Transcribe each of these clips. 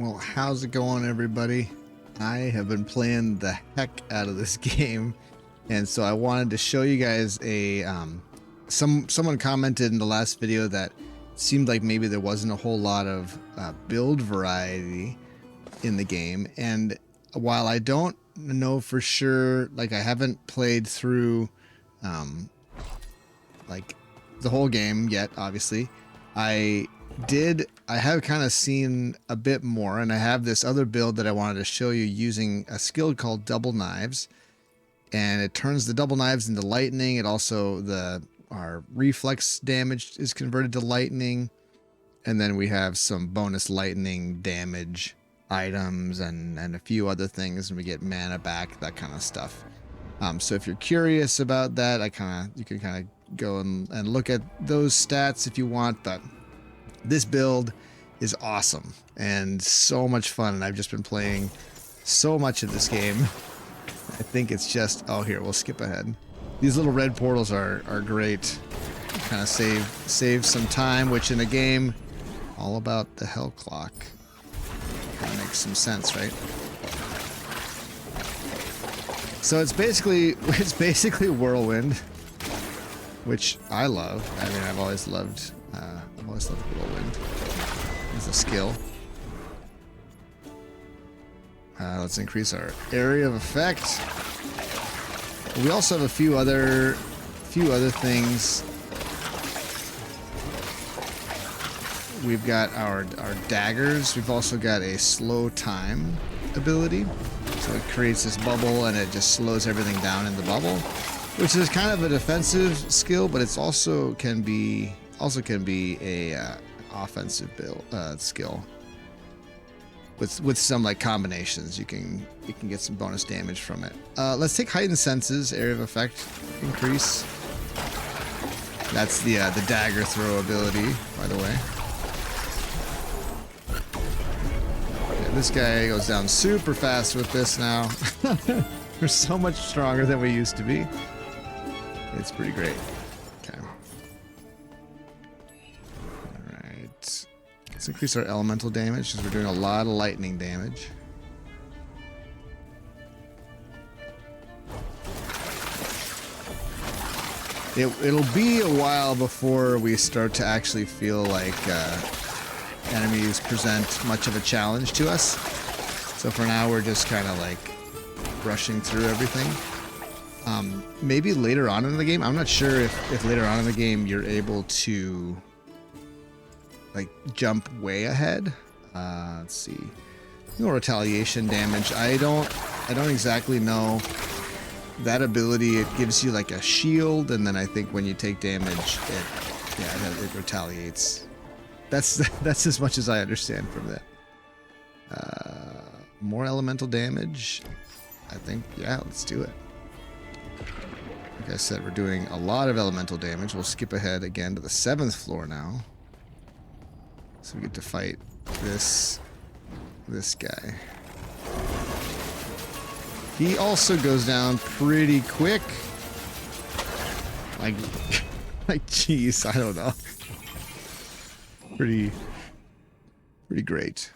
Well, how's it going, everybody? I have been playing the heck out of this game, and so I wanted to show you guys a someone commented in the last video that it seemed like maybe there wasn't a whole lot of build variety in the game. And while I don't know for sure, like I haven't played through like the whole game yet, obviously, I have kind of seen a bit more, and I have this other build that I wanted to show you using a skill called double knives, and it turns the double knives into lightning. It also, our reflex damage is converted to lightning, and then we have some bonus lightning damage items and a few other things, and we get mana back, that kind of stuff. So if you're curious about that, you can kind of go and look at those stats if you want, but this build is awesome and so much fun, and I've just been playing so much of this game. I think it's just, oh, here, we'll skip ahead. These little red portals are great. Kind of save some time, which in a game all about the hellclock kind of makes some sense, right? So it's basically whirlwind, which I love. I mean, I've always loved whirlwind as a skill. Let's increase our area of effect. We also have a few other things. We've got our daggers. We've also got a slow time ability. So it creates this bubble and it just slows everything down in the bubble, which is kind of a defensive skill, but it's also can be a offensive skill. With some like combinations, you can get some bonus damage from it. Let's take heightened senses, area of effect increase. That's the dagger throw ability, by the way. Yeah, this guy goes down super fast with this now. We're so much stronger than we used to be. It's pretty great. Okay. Alright. Let's increase our elemental damage because we're doing a lot of lightning damage. It'll be a while before we start to actually feel like enemies present much of a challenge to us. So for now, we're just kind of like rushing through everything. Maybe later on in the game, I'm not sure if later on in the game you're able to like jump way ahead. Let's see. Retaliation damage. I don't exactly know. That ability, it gives you like a shield, and then I think when you take damage, it retaliates. That's as much as I understand from that. More elemental damage. I think, yeah, let's do it. Like I said, we're doing a lot of elemental damage. We'll skip ahead again to the 7th floor now. So we get to fight this guy. He also goes down pretty quick. Like, geez, I don't know. Pretty great.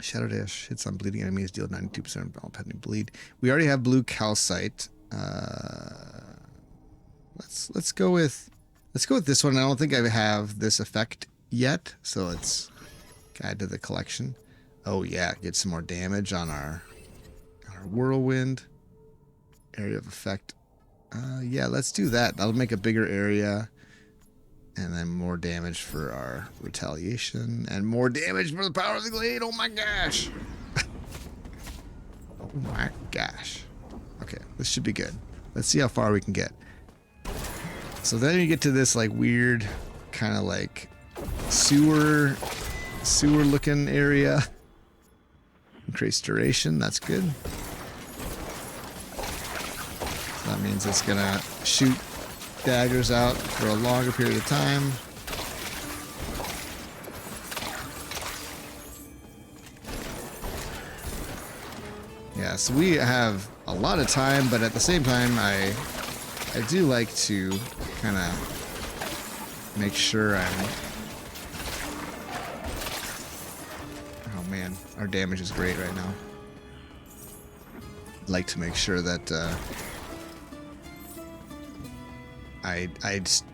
Shadow Dash hits on bleeding enemies, deal 92% of all pending bleed. We already have blue calcite. Let's go with this one. I don't think I have this effect yet, so let's add to the collection. Oh yeah, get some more damage on our whirlwind. Area of effect. Yeah, let's do that. That'll make a bigger area. And then more damage for our retaliation. And more damage for the power of the glade. Oh my gosh. Oh my gosh. Okay, this should be good. Let's see how far we can get. So then you get to this like weird kind of like sewer looking area. Increase duration, that's good. So that means it's gonna shoot daggers out for a longer period of time. Yeah, so we have a lot of time, but at the same time, I do like to kind of make sure I'm our damage is great right now. I'd like to make sure that I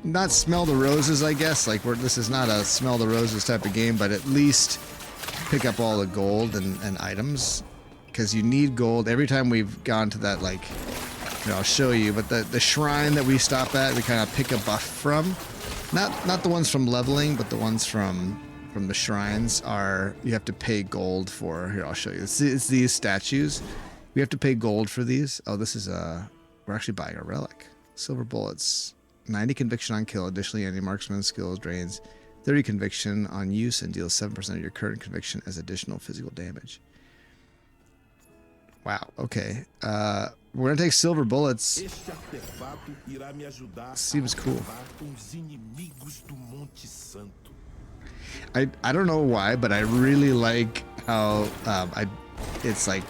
not smell the roses, I guess. Like this is not a smell the roses type of game, but at least pick up all the gold and items, because you need gold every time we've gone to that, like, you know, I'll show you, but the shrine that we stop at, we kind of pick a buff from. Not the ones from leveling, but the ones from the shrines are, you have to pay gold for. Here, I'll show you. It's these statues. We have to pay gold for these. Oh, this is we're actually buying a relic. Silver bullets. 90 conviction on kill. Additionally, any marksman skills drains 30 conviction on use and deals 7% of your current conviction as additional physical damage. Wow, okay. We're gonna take silver bullets. Seems cool. I don't know why, but I really like how it's like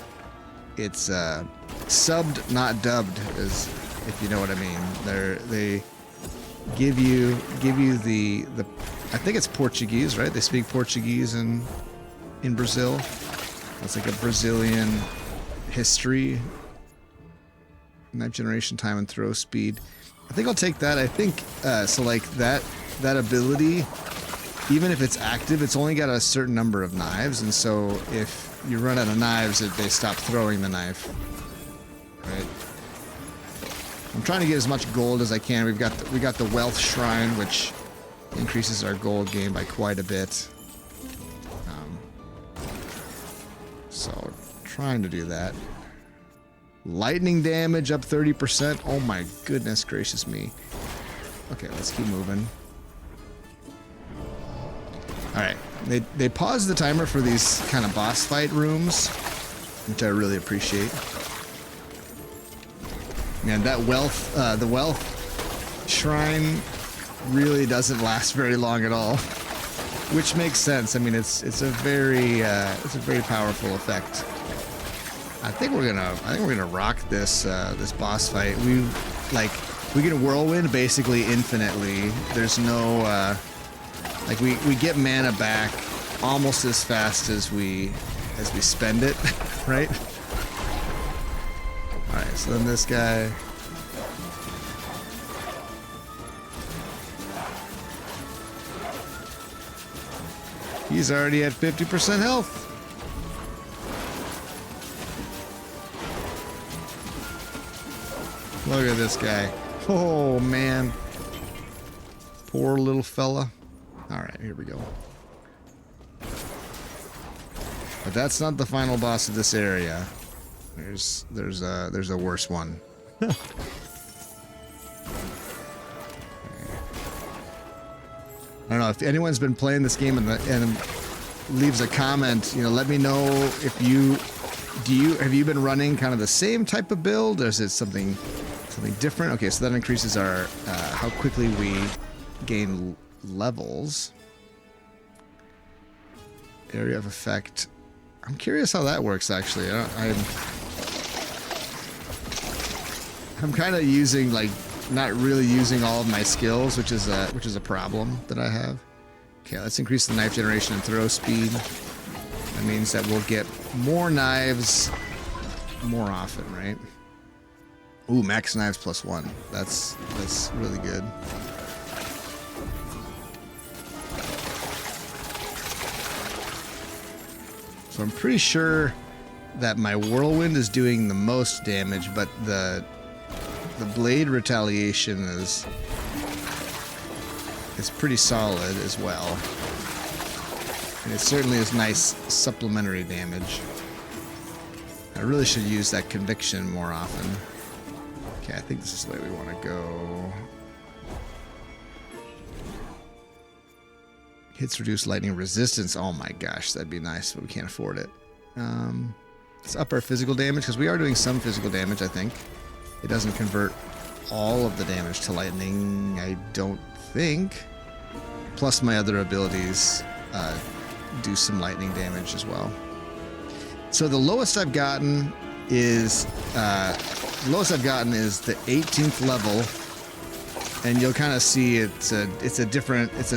it's subbed, not dubbed, as if you know what I mean. They give you the I think it's Portuguese, right? They speak Portuguese in Brazil. It's like a Brazilian history. Knife generation time and throw speed. I think I'll take that. I think so. Like that ability, even if it's active, it's only got a certain number of knives, and so if you run out of knives, they stop throwing the knife. Right. I'm trying to get as much gold as I can. We got the wealth shrine, which increases our gold gain by quite a bit. So trying to do that. Lightning damage up 30%. Oh my goodness gracious me. Okay, let's keep moving. Alright, they paused the timer for these kind of boss fight rooms, which I really appreciate. Man, that wealth, the wealth shrine really doesn't last very long at all, which makes sense. I mean, it's a very powerful effect. I think we're gonna rock this this boss fight. We get whirlwind basically infinitely. There's no like we get mana back almost as fast as we spend it, right? All right, so then this guy. He's already at 50% health. Look at this guy. Oh, man. Poor little fella. Alright, here we go. But that's not the final boss of this area. There's a worse one. I don't know if anyone's been playing this game and leaves a comment. You know, let me know if have you been running kind of the same type of build, or is it something different? Okay, so that increases our how quickly we gain levels. Area of effect. I'm curious how that works actually. I'm kind of using not really using all of my skills, which is a problem that I have. Okay, let's increase the knife generation and throw speed. That means that we'll get more knives more often, right? Ooh, max knives +1. That's really good. So I'm pretty sure that my whirlwind is doing the most damage, but the blade retaliation is pretty solid as well. And it certainly is nice supplementary damage. I really should use that conviction more often. Okay, I think this is the way we want to go. Hits reduce lightning resistance. Oh my gosh, that'd be nice, but we can't afford it. Let's up our physical damage, because we are doing some physical damage, I think. It doesn't convert all of the damage to lightning, I don't think. Plus my other abilities do some lightning damage as well. So the lowest I've gotten is the 18th level, and you'll kind of see it's a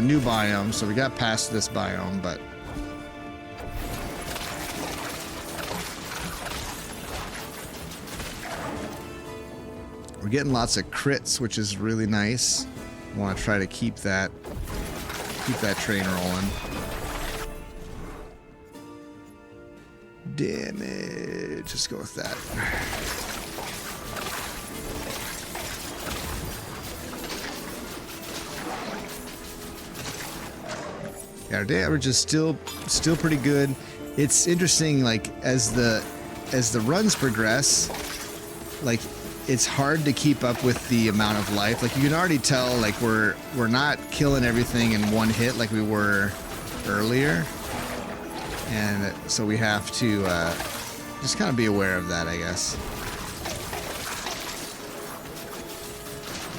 new biome. So we got past this biome, but We're getting lots of crits, which is really nice. I want to try to keep that train rolling. Damage. Just go with that. Yeah, our day average is still pretty good. It's interesting, like as the runs progress, like it's hard to keep up with the amount of life. Like you can already tell, like we're not killing everything in one hit like we were earlier, and so we have to just kind of be aware of that, I guess.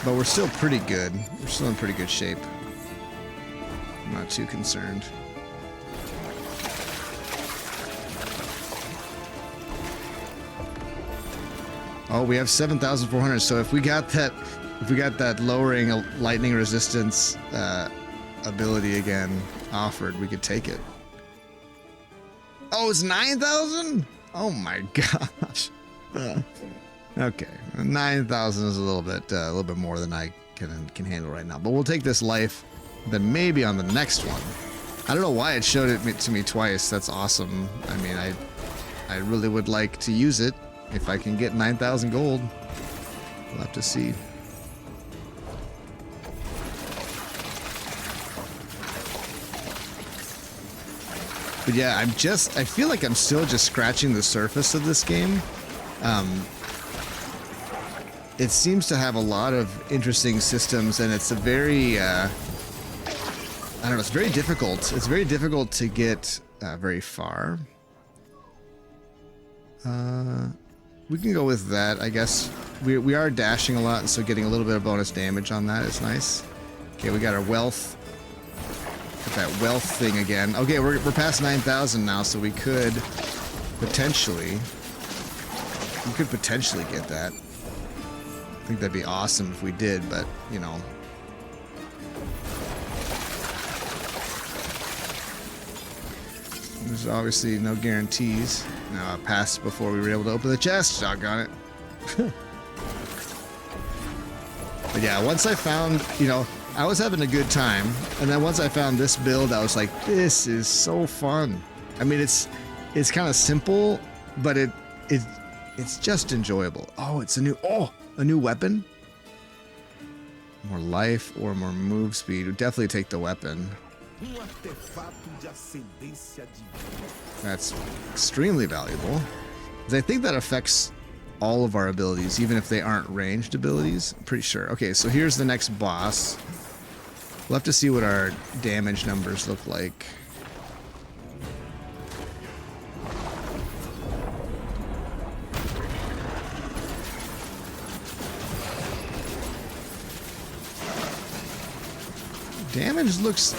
But we're still pretty good. We're still in pretty good shape. I'm not too concerned. Oh, we have 7,400. So if we got that lowering lightning resistance ability again offered, we could take it. Oh, it's 9,000? Oh my gosh. Okay, 9,000 is a little bit more than I can handle right now. But we'll take this life. Then maybe on the next one. I don't know why it showed it to me twice. That's awesome. I mean, I really would like to use it if I can get 9,000 gold. We'll have to see. But yeah, I feel like I'm still just scratching the surface of this game. It seems to have a lot of interesting systems, and it's a very I don't know, it's very difficult. It's very difficult to get very far. We can go with that, I guess. We are dashing a lot, and so getting a little bit of bonus damage on that is nice. Okay, we got our wealth. Got that wealth thing again. Okay, we're past 9,000 now, so we could potentially get that. I think that'd be awesome if we did, but, you know. There's obviously no guarantees. No, I passed before we were able to open the chest. Doggone it. But yeah, once I found, you know, I was having a good time, and then once I found this build, I was like, this is so fun. I mean, it's kind of simple, but it's just enjoyable. Oh, it's a new weapon. More life or more move speed. Would definitely take the weapon. That's extremely valuable. I think that affects all of our abilities, even if they aren't ranged abilities. I'm pretty sure. Okay, so here's the next boss. We'll have to see what our damage numbers look like. Damage looks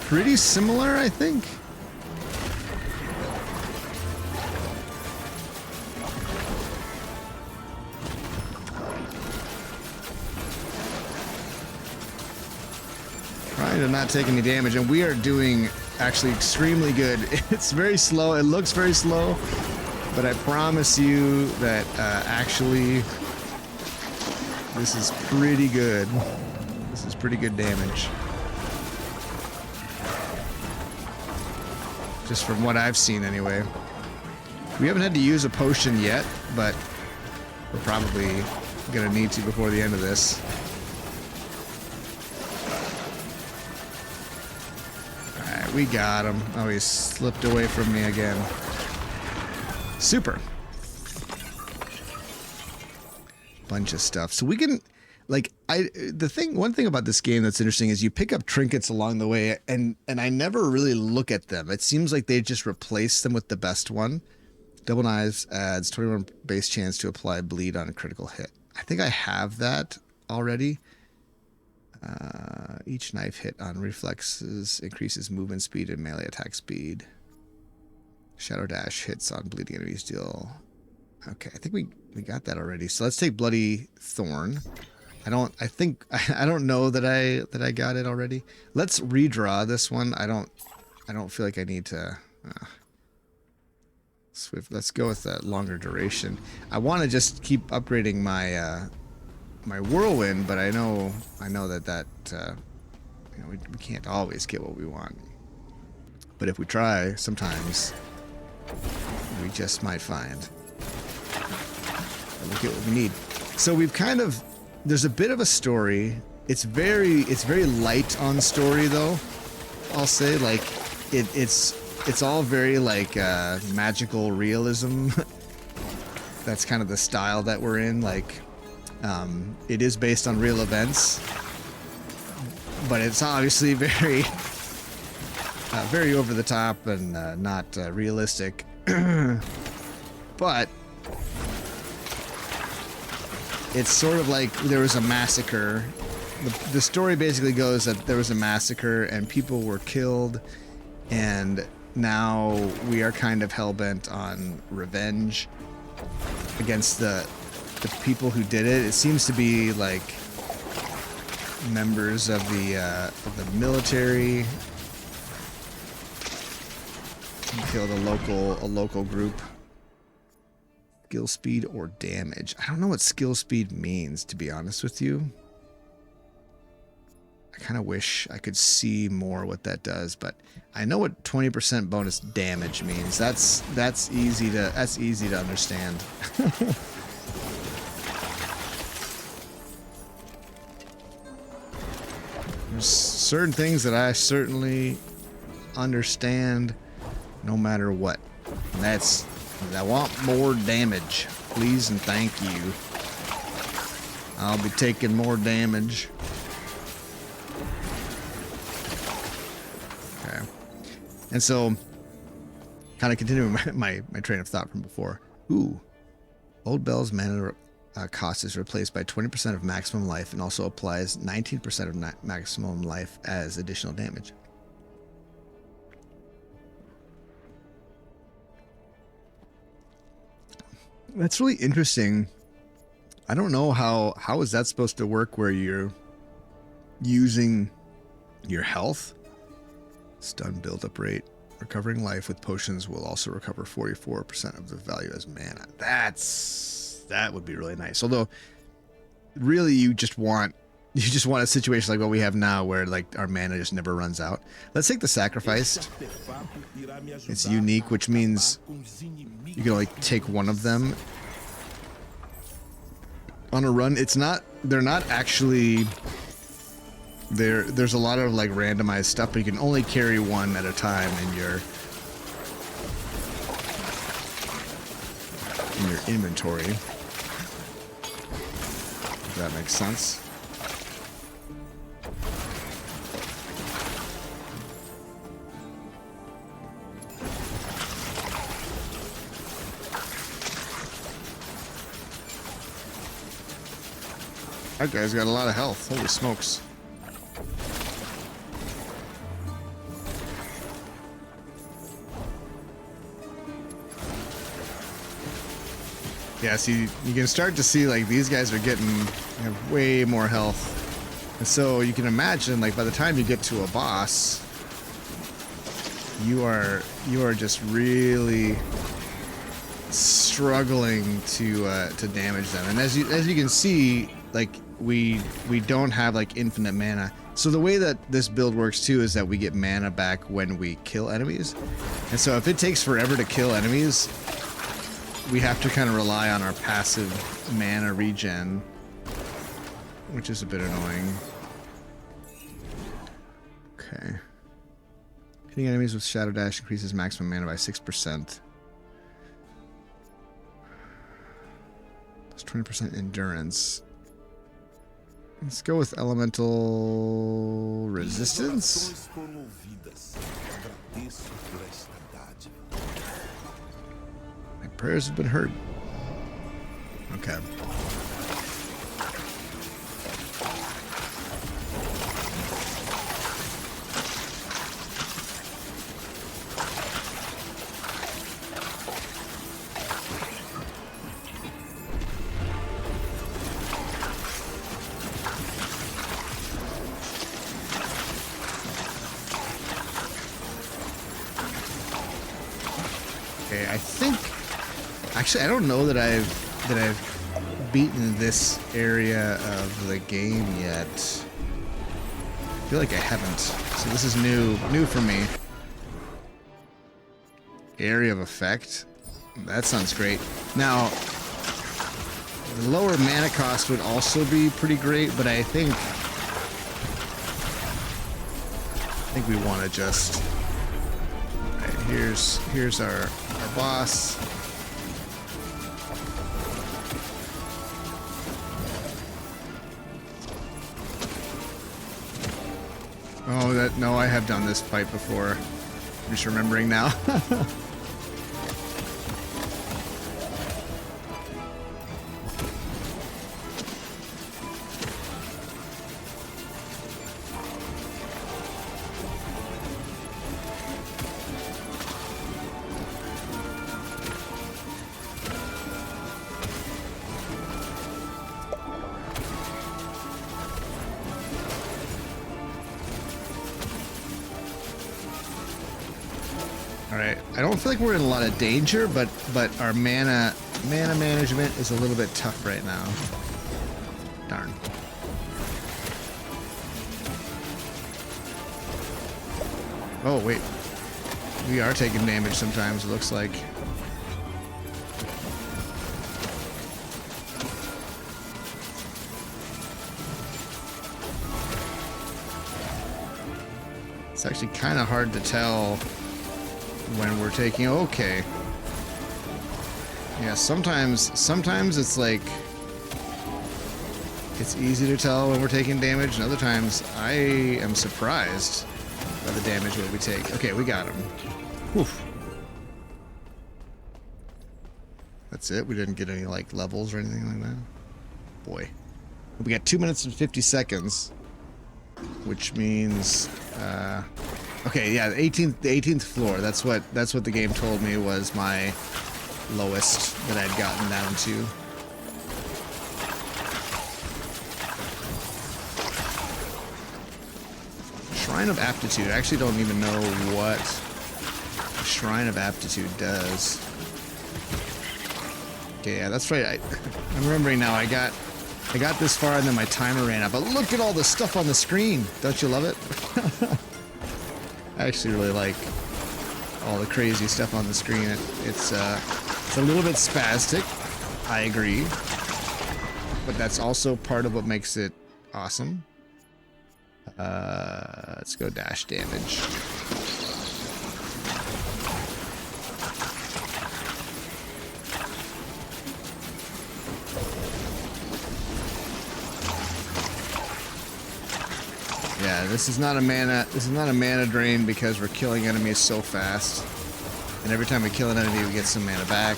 pretty similar, I think. Trying to not take any damage, and we are doing actually extremely good. It's very slow. It looks very slow, but I promise you that actually this is pretty good. This is pretty good damage. Just from what I've seen anyway. We haven't had to use a potion yet, but we're probably gonna need to before the end of this. Alright, we got him. Oh, he slipped away from me again. Super. Bunch of stuff. So we can, like, one thing about this game that's interesting is you pick up trinkets along the way, and I never really look at them. It seems like they just replace them with the best one. Double knives adds 21 base chance to apply bleed on a critical hit. I think I have that already. Each knife hit on reflexes increases movement speed and melee attack speed. Shadow dash hits on bleeding enemies deal. Okay, I think we got that already. So let's take Bloody Thorn. I don't know that I got it already. Let's redraw this one. I don't feel like I need to Swift. Let's go with that longer duration. I want to just keep upgrading my my whirlwind, but I know that you know, we can't always get what we want. But if we try, sometimes we just might find that we'll get what we need. So we've kind of, there's a bit of a story. It's very light on story though. I'll say, like, it's all very like magical realism. That's kind of the style that we're in. Like, it is based on real events, but it's obviously very, very over the top and not realistic. But it's sort of like there was a massacre. The story basically goes that there was a massacre and people were killed, and now we are kind of hell-bent on revenge against the people who did it. It seems to be like members of the military killed a local group. Skill speed or damage. I don't know what skill speed means, to be honest with you. I kind of wish I could see more what that does, but I know what 20% bonus damage means. That's easy to understand. There's certain things that I certainly understand no matter what. And that's, I want more damage, please and thank you. I'll be taking more damage. Okay. And so, kind of continuing my my train of thought from before. Ooh. Old Bell's mana cost is replaced by 20% of maximum life and also applies 19% of maximum life as additional damage. That's really interesting. I don't know how is that supposed to work where you're using your health. Stun build-up rate. Recovering life with potions will also recover 44% of the value as mana. That would be really nice. Although, really, you just want a situation like what we have now, where like our mana just never runs out. Let's take the sacrificed. It's unique, which means you can only take one of them on a run. It's not. They're not actually. There's a lot of like randomized stuff, but you can only carry one at a time in your inventory. If that makes sense. That guy's got a lot of health. Holy smokes. Yeah, see, you can start to see like these guys are have way more health. And so you can imagine like by the time you get to a boss, you are just really struggling to damage them. And as you can see, like we don't have like infinite mana. So the way that this build works too is that we get mana back when we kill enemies. And so if it takes forever to kill enemies, we have to kind of rely on our passive mana regen, which is a bit annoying. Okay. Hitting enemies with Shadow Dash increases maximum mana by 6%. Plus 20% endurance. Let's go with elemental resistance. My prayers have been heard. Okay. Okay, I think actually I don't know that I've beaten this area of the game yet. I feel like I haven't. So this is new for me. Area of effect. That sounds great. Now, the lower mana cost would also be pretty great, but I think we want to just... Alright, here's our boss. Oh, no, I have done this fight before. I'm just remembering now. Alright, I don't feel like we're in a lot of danger, but our mana management is a little bit tough right now. Darn. Oh, wait. We are taking damage sometimes, it looks like. It's actually kind of hard to tell when we're taking... Okay. Yeah, sometimes it's like... It's easy to tell when we're taking damage, and other times I am surprised by the damage that we take. Okay, we got him. Whew. That's it? We didn't get any, like, levels or anything like that? Boy. We got 2 minutes and 50 seconds. Which means... okay, yeah, the 18th floor. That's what the game told me was my lowest that I'd gotten down to. Shrine of Aptitude. I actually don't even know what Shrine of Aptitude does. Okay, yeah, that's right. I'm remembering now. I got this far and then my timer ran out. But look at all the stuff on the screen. Don't you love it? I actually really like all the crazy stuff on the screen. It's a little bit spastic. I agree. But that's also part of what makes it awesome. Let's go dash damage. Yeah, this is not a mana drain because we're killing enemies so fast. And every time we kill an enemy, we get some mana back.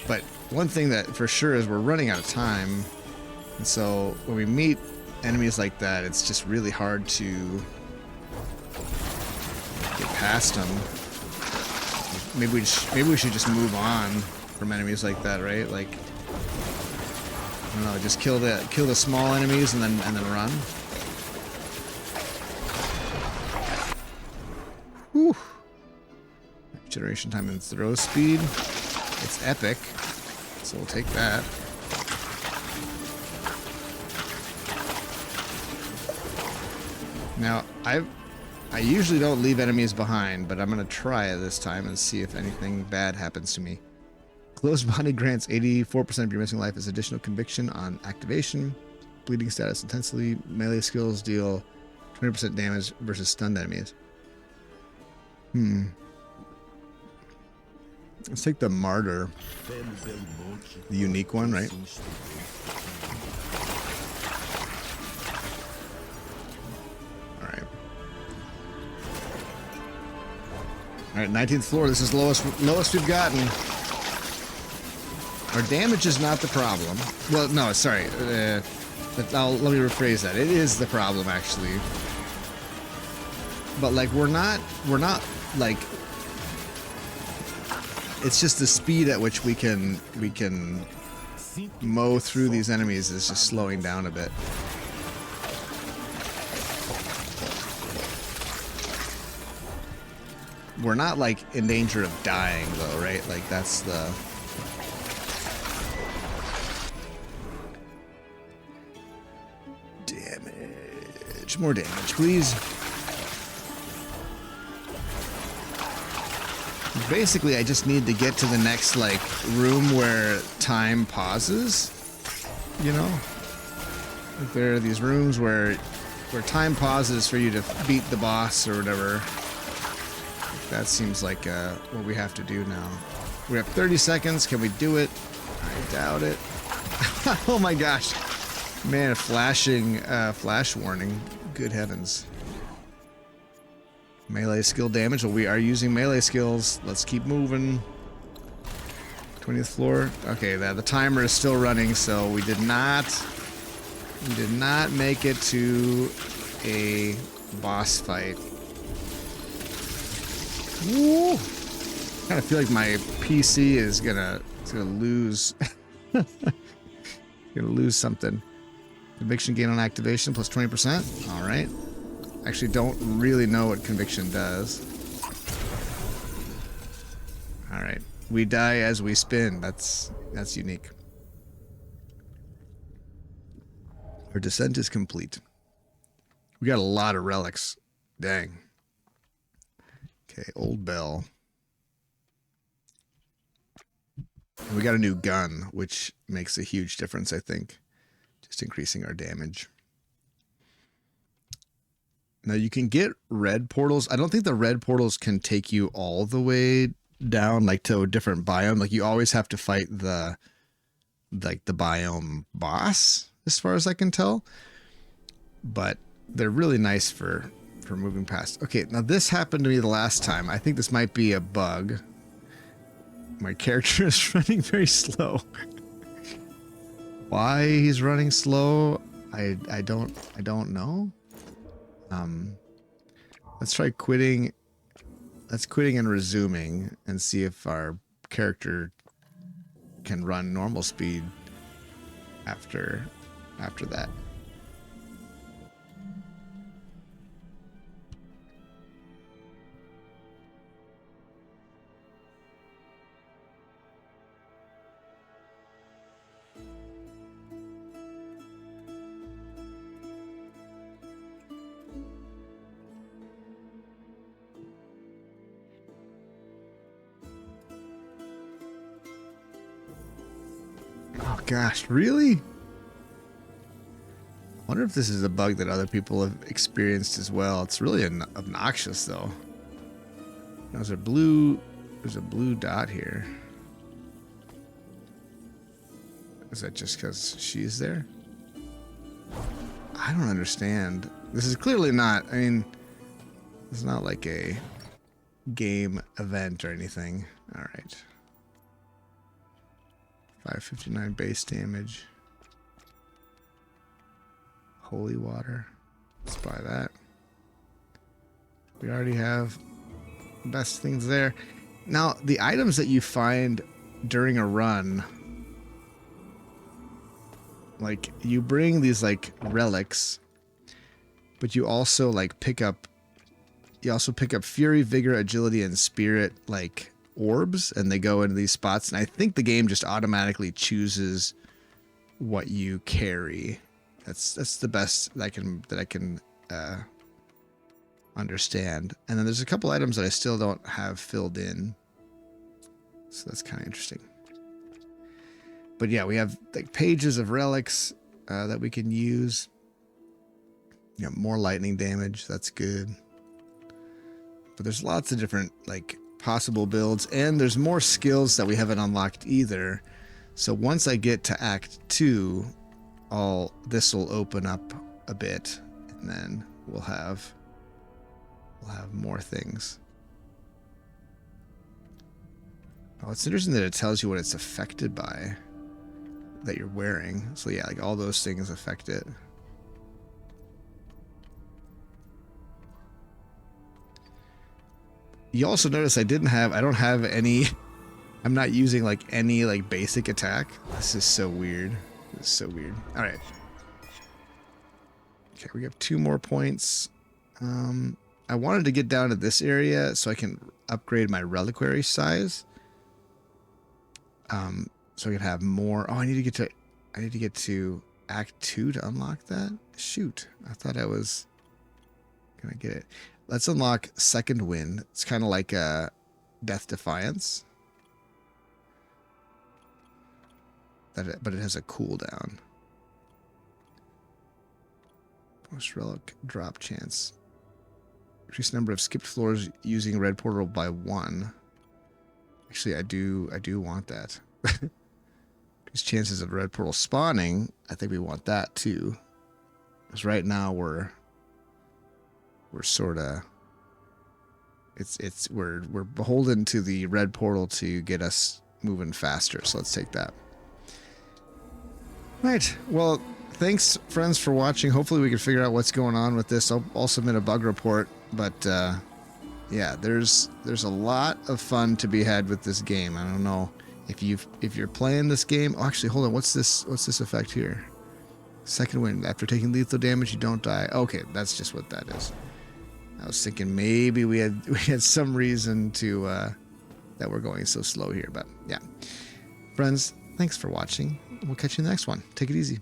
But one thing that for sure is we're running out of time. And so when we meet enemies like that, it's just really hard to get past them. Maybe we should just move on from enemies like that, right? Like, I don't know, just kill the small enemies and then run. Whew. Generation time and throw speed. It's epic. So we'll take that. Now, I usually don't leave enemies behind, but I'm gonna try it this time and see if anything bad happens to me. Close body grants 84% of your missing life as additional conviction on activation. Bleeding status intensely. Melee skills deal 20% damage versus stunned enemies. Let's take the Martyr. The unique one, right? Alright. Alright, 19th floor. This is lowest we've gotten. Our damage is not the problem. Well, no, sorry. Let me rephrase that. It is the problem, actually. But like, we're not like. It's just the speed at which we can mow through these enemies is just slowing down a bit. we're not like in danger of dying though, right? Like that's the... Damage. More damage, please. Basically, I just need to get to the next, like, room where time pauses, you know? Like, there are these rooms where time pauses for you to beat the boss or whatever. That seems like what we have to do now. We have 30 seconds. Can we do it? I doubt it. Oh my gosh. Man, flashing, flash warning. Good heavens. Melee skill damage. Well, we are using melee skills. Let's keep moving. 20th floor. Okay, the timer is still running, so we did not make it to a boss fight. Woo! Kind of feel like my PC is gonna lose. Gonna lose something. Conviction gain on activation plus 20%. All right. Actually, don't really know what conviction does. All right. We die as we spin. That's unique. Our descent is complete. We got a lot of relics. Dang. Okay, old bell. And we got a new gun, which makes a huge difference, I think. Just increasing our damage. Now you can get red portals. I don't think the red portals can take you all the way down, like to a different biome. Like you always have to fight the biome boss, as far as I can tell. But they're really nice for moving past. Okay, now this happened to me the last time. I think this might be a bug. My character is running very slow. Why he's running slow, I don't know. Let's try quitting. Let's quitting and resuming and see if our character can run normal speed after that. Oh gosh, really? I wonder if this is a bug that other people have experienced as well. It's really obnoxious though. There's a blue dot here. Is that just because she's there? I don't understand. This is clearly not, I mean, it's not like a game event or anything. All right. 559 base damage. Holy water. Let's buy that. We already have the best things there. Now, the items that you find during a run, like you bring these like relics, but you also like pick up fury, vigor, agility, and spirit like orbs, and they go into these spots, and I think the game just automatically chooses what you carry. That's the best that I can understand. And then there's a couple items that I still don't have filled in, so that's kind of interesting. But yeah, we have like pages of relics that we can use. Yeah, more lightning damage. That's good. But there's lots of different like possible builds, and there's more skills that we haven't unlocked either. So once I get to Act 2, this will open up a bit, and then we'll have more things. Oh, it's interesting that it tells you what it's affected by that you're wearing. So yeah, like all those things affect it. You also notice I don't have any, I'm not using like any like basic attack. This is so weird. This is so weird. All right. Okay, we have 2 more points. I wanted to get down to this area so I can upgrade my reliquary size. So I can have more. Oh, I need to get to Act 2 to unlock that? Shoot. I thought I was gonna get it. Let's unlock Second Wind. It's kind of like a Death Defiance. But it has a cooldown. Most relic drop chance. Increase number of skipped floors using red portal by 1. Actually, I do want that. Increase chances of red portal spawning. I think we want that too. Because right now we're sort of we're beholden to the red portal to get us moving faster. So let's take that. Right. Well, thanks, friends, for watching. Hopefully we can figure out what's going on with this. I'll submit a bug report. But, yeah, there's a lot of fun to be had with this game. I don't know if you're playing this game. Oh, actually, hold on. What's this effect here? Second Wind. After taking lethal damage, you don't die. Okay, that's just what that is. I was thinking maybe we had some reason to that we're going so slow here. But, yeah. Friends, thanks for watching. We'll catch you in the next one. Take it easy.